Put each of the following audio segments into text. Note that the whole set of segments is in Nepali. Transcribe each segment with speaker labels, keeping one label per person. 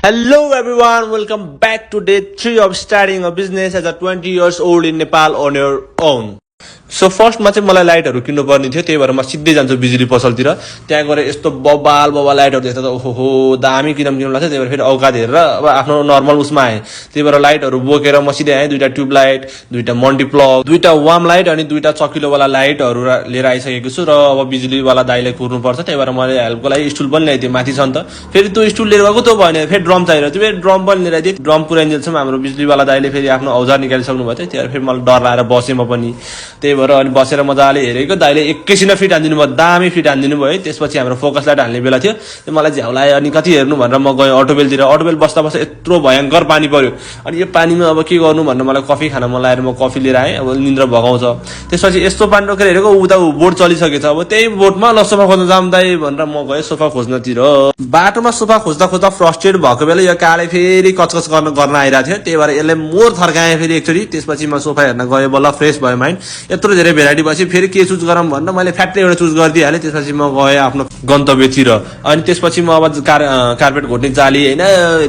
Speaker 1: Hello everyone, welcome back to day 3 of starting a business as a 20 years old in Nepal on your own. So फर्स्टमा चाहिँ मलाई लाइटहरु किन्नु पर्ने थियो त्यही भएर म सिधै जान्छु बिजुली पसलतिर त्यहाँ गएर यस्तो बबाल लाइटहरु देख्दा त ओहो दामी किन्नु लाग्छ त्यही भएर फेरि औकात हेरेर अब आफ्नो नर्मल उसमा आए त्यही भएर लाइटहरु बोकेर म सिधै आए दुईटा ट्युब लाइट दुईटा मल्टी प्लग दुईटा वार्म लाइट अनि दुईटा चकिलो वाला लाइटहरु लिएर आइसकेको छु र अब बिजुली वाला दाइले कुर्नु पर्छ त्यही भएर मैले हेल्पको लागि स्टुल पनि ल्याइदिए माथि छ नि त फेरि त्यो स्टुल लिएर गएको त भएन फेरि ड्रम चाहियो त्यो फेरि ड्रम पनि लिएर आइदिए ड्रम पुराइन्जेलसम्म हाम्रो बिजुली वाला दाइले फेरि आफ्नो औजार निकालिसक्नु भयो त्यही भएर फेरि मलाई डर लागेर बसे म पनि त्यही भएर अनि बसेर मजाले हेरेको दाइले एकैछिन फिट हान्दिनु भयो दामी फिट हान्दिनु भयो त्यसपछि हाम्रो फोकस लाइट हाल्ने बेला थियो त्यो मलाई झ्याउलायो अनि कति हेर्नु भनेर म गएँ अटोबेलतिर अटोबेल बस्दा बस्दा यत्रो भयंकर पानी पर्यो अनि यो पानीमा अब के गर्नु भनेर मलाई कफी खान मन लागेर म कफी लिएर आएँ अब निन्द्रा भगाउँछ त्यसपछि यस्तो पानी रोकेर हेरेको उता बोट चलिसकेछ अब त्यही बोटमा ल सोफा खोज्न जाम दाइ भनेर म गएँ सोफा खोज्नतिर बाटोमा सोफा खोज्दा खोज्दा फ्रस्ट्रेट भएको बेला यो काले फेरि कचकच गर्न आइरहेको थियो त्यही भएर यसले मोर थर्काएँ फेरि एकचोटि त्यसपछि म सोफा हेर्न गएँ बल्ल फ्रेस भयो माइन्ड यत्रो धेरै भेराइटी पछि फेरि के चुज गरौँ भनेर मैले फ्याक्ट्री एउटा चुज गरिदिइहालेँ त्यसपछि म गएँ आफ्नो गन्तव्यतिर अनि त्यसपछि म अब कार्पेट घोट्ने जाली होइन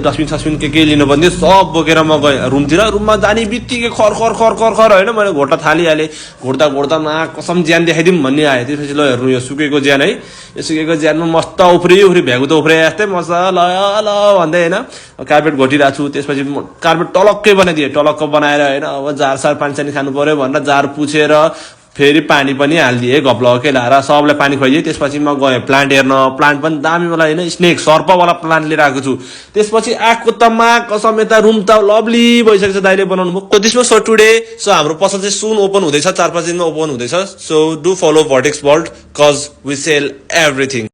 Speaker 1: डस्टबिन सस्बिन के लिनु पर्ने सब बोकेर म गएँ रुममा जाने बित्तिकै खर खर खर खर खर होइन मैले घोट्न थालिहालेँ घोट्दा मा कसम ज्यान देखाइदिउँ भन्ने आयो त्यसपछि ल हेर्नु यो सुकेको ज्यान है यो सुकेको ज्यानमा मस्त उफ्री भ्यागु त उफ्रे जस्तै मजा ल भन्दै होइन कार्पेट घोटिरहेको छु त्यसपछि कार्पेट टलक्कै बनाइदिएँ टलक्क बनाएर होइन अब जार पानी सानी खानु पर्यो भनेर जार पुछेर फेरि पानी पनि हालिदिए गप्लकै लाएर सबलाई पानी खुवाइदिए त्यसपछि म गएँ प्लान्ट हेर्न प्लान्ट पनि दामी वाला होइन स्नेक सर्पवाला प्लान्ट लिएर आएको छु त्यसपछि आएको त कसम यता रुम त लभली भइसकेछ दाइले बनाउनु भयो त्यसमा सो टुडे सो हाम्रो पसल चाहिँ सुन ओपन हुँदैछ 4-5 दिनमा ओपन हुँदैछ so do follow Vertex world cause we sell everything